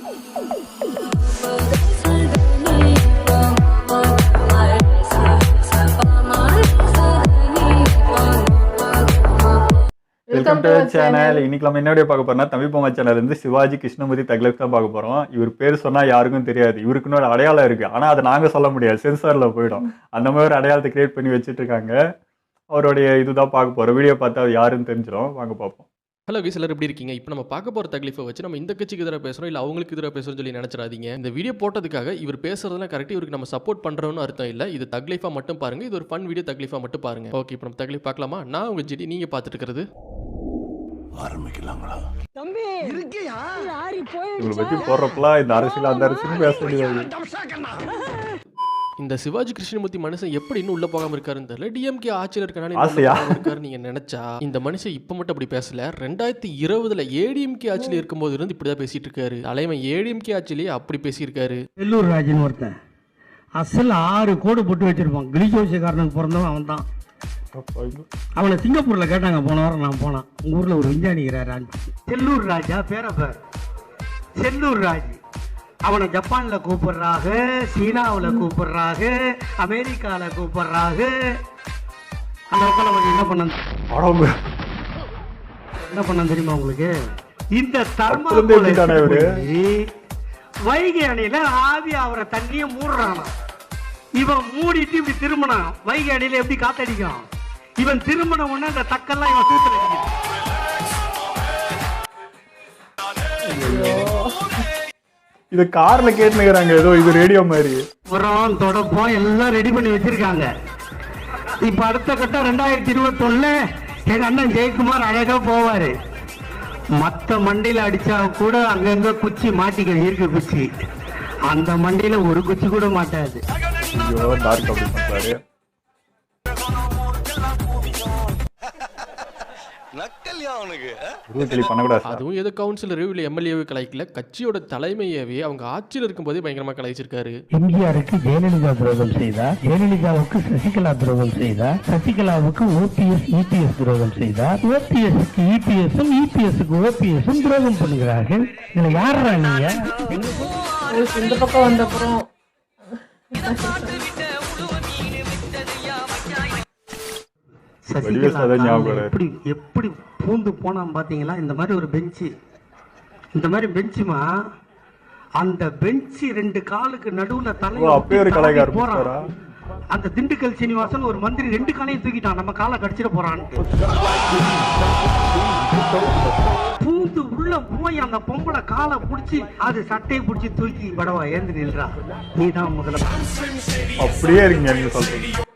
Welcome to channel. இன்னைக்கு நம்ம என்ன வீடியோ பார்க்க போறோம்னா, தமிழ் பொம்மை சேனல் இருந்து சிவாஜி கிருஷ்ணமூர்த்தி தக்லைஃப் தான் பார்க்க போறோம். இவர் பேர் சொன்னா யாருக்கும் தெரியாது. இவருக்குன்னு ஒரு அடையாளம் இருக்கு, ஆனா அதை நாங்க சொல்ல முடியாது, சென்சார்ல போயிடும். அந்த மாதிரி ஒரு அடையாளத்தை கிரியேட் பண்ணி வச்சுட்டு இருக்காங்க. அவருடைய இதுதான் பார்க்க போறோம். வீடியோ பார்த்தா அது யாருன்னு தெரிஞ்சிடும். வாங்க பார்ப்போம். ஹலோ கைஸ், எல்லாரும் எப்படி இருக்கீங்க? இப்போ நம்ம பார்க்க போகிற தக்லீஃபை வச்சு நம்ம இந்த கட்சிக்கு எதிராக பேசுகிறோம், இல்லை அவங்களுக்கு எதிராக பேசுகிறோம்னு சொல்லி நினச்சிடாதீங்க. இந்த வீடியோ போட்டதுக்காக இவர் பேசுறதுலாம் கரெக்டாக இவருக்கு நம்ம சப்போர்ட் பண்ணுறோன்னு அர்த்தம் இல்லை. இது தக்லீஃபாக மட்டும் பாருங்கள். இது ஒரு ஃபன் வீடியோ, தக்லீஃபாக மட்டும் பாருங்கள். ஓகே, இப்போ நம்ம தக்லீஃப் பார்க்கலாமா? நான் உங்கள் ஜிடி, நீங்கள் பார்த்துட்டு இருக்கிறது ஆரம்பிக்கலாங்களா? தம்பி இருக்கியா? யாரி இவங்களை பற்றி போடுறப்பலாம் இந்த அரசியல் அந்த அரசியலும் பேச முடியாது. இந்த சிவாஜி கிருஷ்ணமூர்த்தி மனுஷன் எப்படி இன்னும் உள்ள போகாம இருக்காருன்னு தெரியல. டிஎம்கே ஆட்சியில் ஆசையா இருக்காரு நீங்க நினைச்சா, இந்த மனுஷன் இப்ப மட்டும் அப்படி பேசல. 2020 ஏடிஎம்கே ஆட்சியில் இருக்கும்போது இருந்து இப்படிதான் பேசிட்டு இருக்காரு. தலைமை ஏடிஎம்கே ஆட்சியிலேயே அப்படி பேசியிருக்காரு. செல்லூர் ராஜன் ஒருத்தன் அசல் 6 கோடு போட்டு வச்சிருப்பான். கிளிஜோசியக்காரனுக்கு பிறந்தவன் அவன் தான். அவனை சிங்கப்பூர்ல கேட்டாங்க போன வாரம். நான் போனான். உங்க ஊர்ல ஒரு விஞ்ஞானிக்கிறார் செல்லூர் ராஜா, பேரப்பேர் செல்லூர் ராஜ். அவனை ஜப்பான்ல கூப்பிடுறாங்க, சீனாவில் கூப்பிடுறாங்க, அமெரிக்கால கூப்பிடுறாங்க. அந்த மக்கள் என்ன பண்ண தெரியுமா உங்களுக்கு? இந்த தர்மபுரி வைகை அணையில ஆவி அவரை தண்ணிய மூடுறானா. இவன் மூடிட்டு இப்படி திரும்பினான். வைகை அணையில எப்படி காத்தடிக்கும்? இவன் திரும்பின உடனே அந்த தக்கெல்லாம் இவன் சூத்துல அடிக்கும். இது கார்ல கேட்டுக்கிறாங்க, ஏதோ இது ரேடியோ மாதிரி. புறம் தொடப்போம் எல்லாம் ரெடி பண்ணி வச்சிருக்காங்க. இப்ப அடுத்த கட்டம் 2021 எங்க அண்ணன் ஜெயக்குமார் அழகா போவாரு. மத்த மண்டியில அடிச்சா கூட அங்கங்க குச்சி மாட்டிக்க, இயற்கை குச்சி. அந்த மண்டியில ஒரு குச்சி கூட மாட்டாது. ஐயோ, டார்க் அப்படி பண்றாரு. அதுவும் ஏதோ கவுன்சிலர் இல்ல எம்எல்ஏவை கலாய்க்கல, கட்சியோட தலைமையவே அவங்க ஆட்சியில் இருக்கும்போதே பயங்கரமா கலாய்ச்சிருக்காரு. எம்ஜிஆருக்கு ஜெயலலிதா துரோகம் செய்தார், ஜெயலலிதாவுக்கு சசிகலா துரோகம் செய்தார், சசிகலாவுக்கு ஓபிஎஸ் இபிஎஸ் துரோகம் செய்தார், ஓபிஎஸ்க்கு இபிஎஸும் இபிஎஸ்க்கு ஓபிஎஸும் துரோகம் பண்ணுகிறார்கள். இதுல யாரா நீங்க? இந்த பக்கம் வந்த அப்புறம் எப்படி பூந்து போனான் பாத்தீங்களா? இந்த மாதிரி ஒரு பெஞ்சு, இந்த மாதிரி பெஞ்சுமா, அந்த பெஞ்சு 2 காலுக்கு நடுவுல தலையை போறான். அந்த திண்டுக்கல் சீனிவாசன் ஒரு மந்திரி 2 காலையும் தூக்கிட்டான். நம்ம காலை கடிச்சிட போறான். பூந்து உள்ள போய் அந்த பொம்பளை காலை புடிச்சு, அது சட்டையை புடிச்சு தூக்கி படவா ஏந்து நில்றா, நீதான் முதல்ல. அப்படியே இருக்கீங்க நீங்க சொல்றீங்க.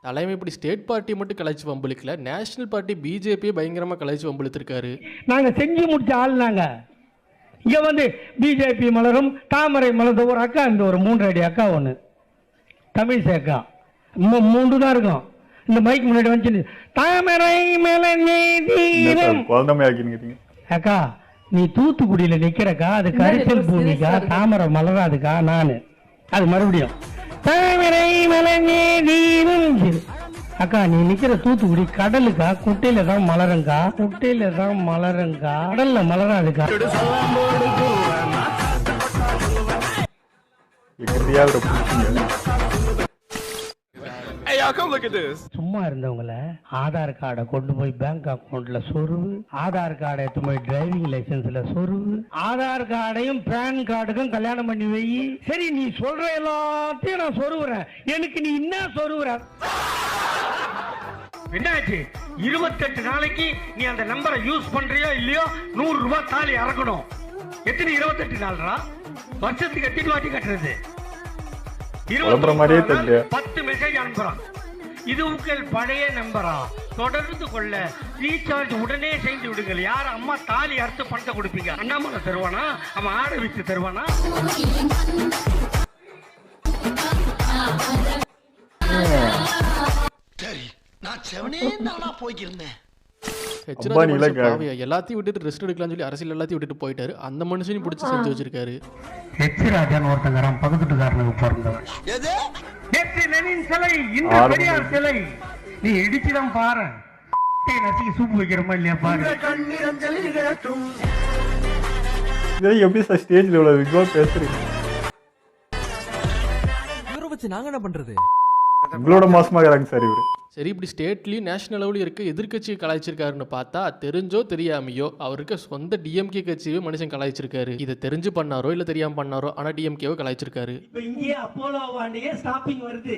தலைமை இப்படி ஸ்டேட் பார்ட்டி மட்டும் கலாய்ச்சி வம்பளிக்கல, நேஷனல் பார்ட்டி பிஜேபியை பயங்கரமா கலாய்ச்சி வம்பளித்திருக்காரு. நாங்க செஞ்சு முடிச்ச ஆள். நாங்க இங்க வந்து பிஜேபி மலரும், தாமரை மலர்ந்த ஒரு அக்கா, இந்த ஒரு 3 அடி அக்கா, ஒண்ணு தமிழ் அக்கா, 3 தான் இருக்கும். இந்த மைக் முன்னாடி வந்து தாமரை அக்கா, நீ தூத்துக்குடியில நிக்கிறக்கா, அது கரிசல் பூமிக்கா, தாமரை மலராதுக்கா. நானு அது மறுபடியும் தாமரை மலர்ந்தே தீபம். அக்கா, நீ நிக்கிற தூத்துக்குடி கடலுக்கா, குட்டையில தான் மலருங்கா, குட்டையில தான் மலருங்கா, கடல்ல மலராதுக்கா. சும்மா இருந்தவங்கள ஆதார் கார்டை கொண்டு போய் பேங்க் அக்கௌண்ட்ல சொருவு, ஆதார் கார்டை எடுத்து போய் டிரைவிங் லைசன்ஸ்ல சொருவு, ஆதார் கார்டையும் பேன் கார்டுக்கும் கல்யாணம் பண்ணி வை. சரி, நீ சொல்ற எல்லாத்தையும் நான் சொருவுறேன், எனக்கு நீ என்ன சொருவுற? என்னாச்சு? 28 நாளைக்கு நீ அந்த நம்பரை யூஸ் பண்றியோ இல்லையோ 100 ரூபாய் தாலி அறக்கணும். எத்தனை 28 நாள்ரா? வருஷத்துக்கு எத்தனை வாட்டி கட்டுறது? 10 மெசேஜ் அனுப்புறான். இது உங்கள் பழைய நம்பரா? தொடர்ந்து கொள்ள ரீசார்ஜ் உடனே செய்து விடுங்கள். யார் அம்மா தாலி அறுத்து பணத்தை கொடுப்பீங்க? அண்ணாமலை தருவானா? அவன் ஆடை வித்து தருவானா? சரி, நான் செவனே நானா போய்க்கிருந்தேன். எல்லாத்தையும் விட்டுட்டு ரெஸ்ட் எடுக்கலாம்னு சொல்லி அரசியல் எல்லாத்தையும் விட்டுட்டு போயிட்டாரு. அந்த மனுஷனையும் பிடிச்சி செஞ்சு வச்சிருக்காரு. ராஜான்னு ஒருத்தங்கிறான், பக்கத்துக்காரனுக்கு பிறந்தவன். சிலை, இந்த பெரியார் சிலை நீ இடிச்சுதான் பாரு. நசுக்கி சூப்பு வைக்கிறோமா இல்லையா பாரு. இதெல்லாம் எப்படி சார் ஸ்டேஜ்ல இவ்வளவு இதுவா பேசுறீங்க? இவரை வச்சு நாங்க என்ன பண்றது? உங்களோட மோசமாகறாங்க சார் இவரு. சரி, இப்படி ஸ்டேட்லேயும் நேஷனல் லெவலையும் இருக்க எதிர்க்கட்சியை கலாய்ச்சிருக்காருன்னு பார்த்தா தெரிஞ்சோ தெரியாமையோ அவருக்கு சொந்த டிஎம்கே கட்சியவே மனுஷன் கலாய்ச்சிருக்காரு. இதை தெரிஞ்சு பண்ணாரோ இல்லை தெரியாம பண்ணாரோ ஆனால் டிஎம்கேவை கலாய்ச்சிருக்காரு. இப்ப இங்கே அப்போலோ வாண்டியே ஸ்டாப்பிங் வருது.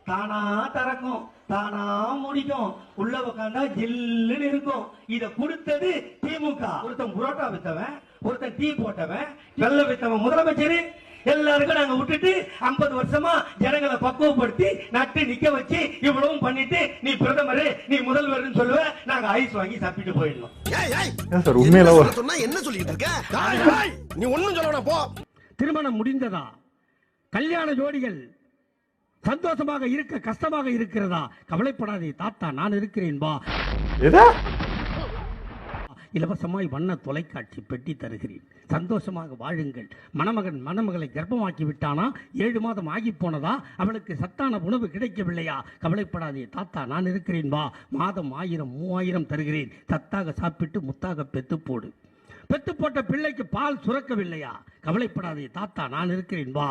தானா திறக்கும், தானா முடிக்கும், உள்ள உட்காந்தா ஜில்லுன்னு இருக்கும். இத கொடுத்தது திமுக. ஒருத்தன் புரோட்டா வித்தவன், ஒருத்தன் டீ போட்டவன், வெள்ள வித்தவன் முதலமைச்சர். எல்லாருக்கும் நாங்க விட்டுட்டு 50 வருஷமா ஜனங்களை பக்குவப்படுத்தி நட்டு நிக்க வச்சு இவ்வளவும் பண்ணிட்டு நீ பிரதமர் நீ முதல்வர் சொல்லுவ, நாங்க ஐஸ் வாங்கி சாப்பிட்டு போயிடலாம். ஏன் சார் உண்மையில சொன்னா என்ன சொல்லிட்டு இருக்க? நீ ஒண்ணும் சொல்லணும் போ. திருமணம் முடிந்ததா? கல்யாண ஜோடிகள் சந்தோஷமாக இருக்க கஷ்டமாக இருக்கிறதா? கவலைப்படாதே தாத்தா, நான் இருக்கிறேன் வா. எதா இலவசமாய் வண்ண தொலைக்காட்சி பெட்டி தருகிறேன், சந்தோஷமாக வாழுங்கள். மணமகன் மணமகளை கர்ப்பமாக்கி விட்டானா? 7 மாதம் ஆகி போனதா? அவளுக்கு சத்தான உணவு கிடைக்கவில்லையா? கவலைப்படாதே தாத்தா, நான் இருக்கிறேன் வா. மாதம் 1000 3000 தருகிறேன், சத்தாக சாப்பிட்டு முத்தாக பெத்து போடு. பெத்து போட்ட பிள்ளைக்கு பால் சுரக்கவில்லையா? கவலைப்படாதே தாத்தா, நான் இருக்கிறேன் வா.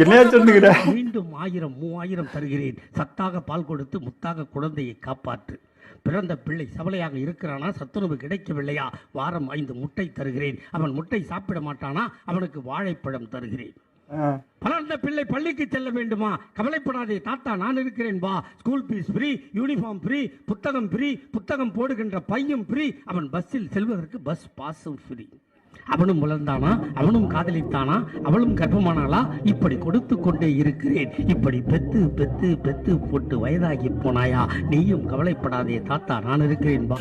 என்னையா சொன்னுகிற? மீண்டும் 1000 3000 தருகிறேன், சத்தாக பால் கொடுத்து முத்தாக குழந்தையை காப்பாற்று. பிறந்த பிள்ளை சவலையாக இருக்கிறானா? சத்துணவு கிடைக்கவில்லையா? வாரம் 5 முட்டை தருகிறேன், அவன் முட்டை சாப்பிட மாட்டானா? அவனுக்கு வாழைப்பழம் தருகிறேன். வளர்ந்த பிள்ளை பள்ளிக்கு செல்ல வேண்டுமா? கவலைப்படாதே தாத்தா, நான் இருக்கிறேன் வா. School fees free, uniform free, புத்தகம் ஃப்ரீ, புத்தகம் போடுகின்ற பையும் ஃப்ரீ, அவன் பஸ்ஸில் செல்வதற்கு பஸ் பாஸும் ஃப்ரீ. அவனும் வளர்ந்தானா? அவனும் காதலித்தானா? அவளும் கர்ப்பமானாளா? இப்படி கொடுத்து கொண்டே இருக்கிறேன். இப்படி பெத்து பெத்து பெத்து போட்டு வயதாகி போனாயா? நீயும் கவலைப்படாதே தாத்தா, நான் இருக்கிறேன் வா.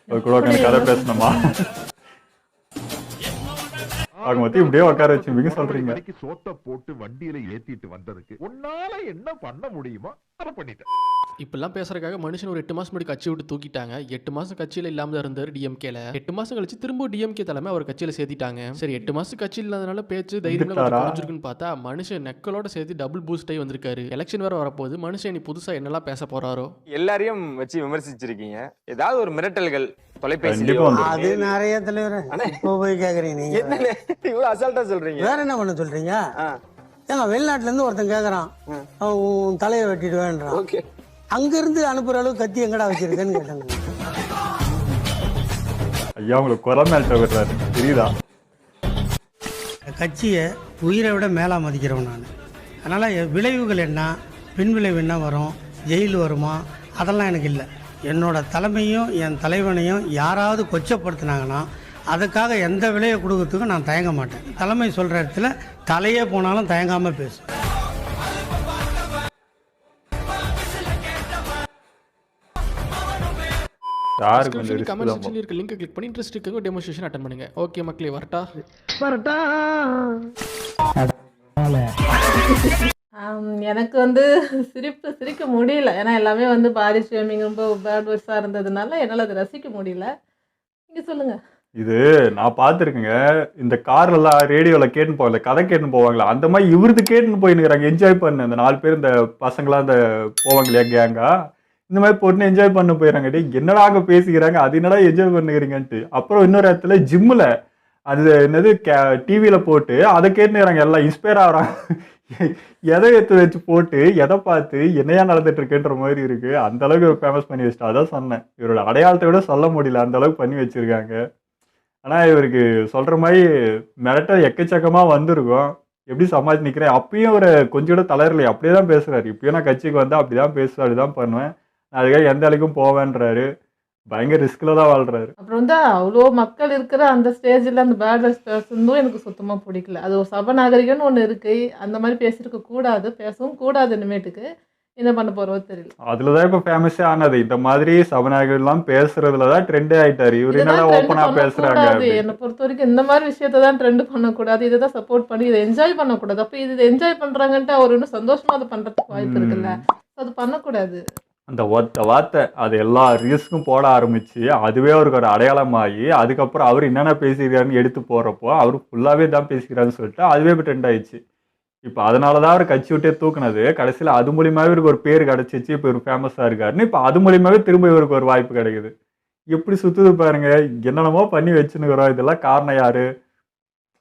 கூட உட்காந்து கதை பேசணுமா? ஆக மொத்தம் இப்படியே உட்கார வச்சுப்பீங்க சொல்றீங்க. சோத்த போட்டு வண்டியில ஏத்திட்டு வந்ததுக்கு உன்னால என்ன பண்ண முடியுமோ அதை பண்ணிட்டேன். இப்பெல்லாம் பேசுறதுக்காக மனுஷன் ஒரு 8 மாசம் முன்னாடி கட்சி விட்டு தூக்கிட்டாங்க. 8 மாசம் கட்சியில இல்லாம இருந்தார் டிஎம்கேல. 8 மாசம் கழிச்சு திரும்ப டிஎம்கே தலைமை அவர் கட்சியில சேர்த்திட்டாங்க. சரி, 8 மாசம் கட்சியில் இல்லாதனால பேச்சு தைரியம் குறைஞ்சிருக்குன்னு பார்த்தா மனுஷன் நெக்களோட சேர்த்து டபுள் பூஸ்ட் ஆகி வந்திருக்காரு. எலெக்ஷன் வேற வரப்போகுது. மனுஷன் நீ புதுசா என்னெல்லாம் பேச போறாரோ. எல்லாரையும் வச்சு விமர்சிச்சிருக்கீங்க. ஏதாவது ஒரு மிரட்டல்கள் தொலைபேசி? அது நிறைய தலைவர் இப்போ போய் கேக்குறீங்க நீங்க. இவ்வளவு அசால்ட்டா சொல்றீங்க. வேற என்ன பண்ண சொல்றீங்க? ஏங்க வெளிநாட்டுல இருந்து ஒருத்தன் கேக்குறான், அவன் தலையை வெட்டிடுவேன்றான். ஓகே, அங்க இருந்து அனுப்புற அளவு கத்தி எங்கடா வச்சிருக்கேன்னு கேட்டாங்க. ஐயா உங்களுக்கு குறை மேல்ட்ட விடுறாரு தெரியுதா? கட்சியை உயிரை விட மேலா மதிக்கிறவன் நான். அதனால விளைவுகள் என்ன, பின் விளைவு என்ன வரும், ஜெயில் வருமா, அதெல்லாம் எனக்கு இல்லை. என்னோட தலைமையும் என் தலைவனையும் யாராவது கொச்சப்படுத்தினாங்கன்னா அதுக்காக எந்த விலையை கொடுக்கறதுக்கும் நான் தயங்க மாட்டேன். தலைமை சொல்கிற இடத்துல தலையே போனாலும் தயங்காமல் பேசும். கமெண்ட் செக்ஷன்ல இருக்க லிங்கை கிளிக் பண்ணி இன்ட்ரெஸ்ட் இருக்கவங்க டெமோன்ஸ்ட்ரேஷன் அட்டெண்ட் பண்ணுங்க. ஓகே மக்களே, வரட்டா. எனக்கு வந்து சிரிக்க முடியல. ஏன்னா எல்லாமே வந்து பாடி ஷேமிங் ரொம்ப பேட் வேர்ட்ஸாக இருந்ததுனால என்னால் அதை ரசிக்க முடியல. நீங்கள் சொல்லுங்கள். இது நான் பார்த்துருக்கேங்க. இந்த கார்லாம் ரேடியோவில் கேட்டுன்னு போகல, கதை கேட்டுன்னு போவாங்களா, அந்த மாதிரி இவருது கேட்டுன்னு போயின்னுக்கிறாங்க. என்ஜாய் பண்ணு, இந்த 4 பேர் இந்த பசங்களாம் இந்த போவாங்க இல்லையா கேங்கா, இந்த மாதிரி போட்டு என்ஜாய் பண்ண போயிடறாங்க. டே என்னடா அங்கே பேசிக்கிறாங்க, அது என்னடா என்ஜாய் பண்ணுகிறீங்கன்ட்டு. அப்புறம் இன்னொரு இடத்துல ஜிம்மில் அது என்னது டிவியில் போட்டு அதை கேட்டுக்கிறாங்க. எல்லாம் இன்ஸ்பயர் ஆகிறாங்க. எதை எடுத்து வச்சு போட்டு எதை பார்த்து என்னையா நடந்துட்டு இருக்குன்ற மாதிரி இருக்கு. அந்த அளவுக்கு ஃபேமஸ் பண்ணி வச்சுட்டா. அதான் சொன்னேன், இவரோட அடையாளத்தை விட சொல்ல முடியல, அந்த அளவுக்கு பண்ணி வச்சிருக்காங்க. ஆனால் இவருக்கு சொல்ற மாதிரி மிரட்டல் எக்கச்சக்கமாக வந்திருக்கும். எப்படி சமாளிச்சு நிற்கிறேன். அப்பயும் ஒரு கொஞ்சம் கூட தளரலையே, அப்படியே தான் பேசுறாரு. இப்பயும் நான் கட்சிக்கு வந்தால் அப்படி தான் பேசுவேன், அப்படிதான் பண்ணுவேன், நான் அதுக்காக எந்த அளவுக்கும் போவேன்றாரு. பயங்கர ரிஸ்கில் தான் வாழ்றாரு. அப்புறம் வந்து அவ்வளோ மக்கள் இருக்கிற அந்த ஸ்டேஜில் அந்த பேட் வேர்ட்ஸ் பேசுறதும் எனக்கு சுத்தமாக பிடிக்கல. அது ஒரு சபநாகரிகம்னு ஒன்று இருக்குது. அந்த மாதிரி பேசியிருக்க கூடாது, பேசவும் கூடாது. இனிமேட்டுக்கு என்ன பண்ண போகிறோ தெரியல. அதில் தான் இப்போ ஃபேமஸே ஆனது. இந்த மாதிரி சபநாயகர்லாம் பேசுறதுல தான் ட்ரெண்டே ஆகிட்டாரு. இவர் என்னடா ஓப்பனாக பேசுகிறாங்க. என்னை பொறுத்த வரைக்கும் இந்த மாதிரி விஷயத்த தான் ட்ரெண்ட் பண்ணக்கூடாது, இதை தான் சப்போர்ட் பண்ணி இதை என்ஜாய் பண்ணக்கூடாது. அப்போ இது என்ஜாய் பண்ணுறாங்கன்ட்டு அவர் இன்னும் சந்தோஷமாக அதை பண்ணுறதுக்கு வாய்ப்பு இருக்குல்ல, அது பண்ணக்கூடாது. அந்த ஒத்த வார்த்தை அது எல்லா ரீல்ஸ்க்கும் போட ஆரம்பிச்சு அதுவே அவருக்கு ஒரு அடையாளமாகி அதுக்கப்புறம் அவர் என்னென்ன பேசிக்கிறாருன்னு எடுத்து போகிறப்போ அவர் ஃபுல்லாகவே தான் பேசிக்கிறாருன்னு சொல்லிட்டு அதுவே இப்போ ட்ரெண்ட் ஆயிடுச்சு. இப்போ அதனால தான் அவர் கட்சி விட்டே தூக்குனது. கடைசியில் அது மூலியமாவே இவருக்கு ஒரு பேர் கிடைச்சிச்சு. இப்போ இவர் ஃபேமஸாக இருக்காருன்னு இப்போ அது மூலியமாவே திரும்ப இவருக்கு ஒரு வாய்ப்பு கிடைக்குது. எப்படி சுற்றுது பாருங்க. என்னென்னமோ பண்ணி வச்சுன்னுக்குறோம். இதெல்லாம் காரணம் யாரு?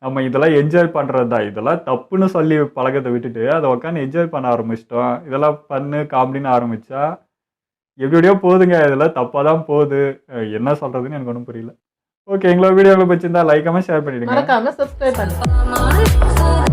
நம்ம இதெல்லாம் என்ஜாய் பண்ணுறது தான். இதெல்லாம் தப்புன்னு சொல்லி பழக்கத்தை விட்டுட்டு அதை உட்காந்து என்ஜாய் பண்ண ஆரம்பிச்சிட்டோம். இதெல்லாம் பண்ணு காமெடின்னு ஆரம்பித்தா எப்படியோ போகுதுங்க. இதெல்லாம் தப்பாக தான் போகுது. என்ன சொல்கிறதுன்னு எனக்கு ஒன்றும் புரியல. ஓகே, எங்களோட வீடியோவில் பிடிச்சிருந்தா லைக் கமெண்ட் ஷேர் பண்ணிவிடுங்க. மறக்காம சப்ஸ்கிரைப் பண்ணுங்க.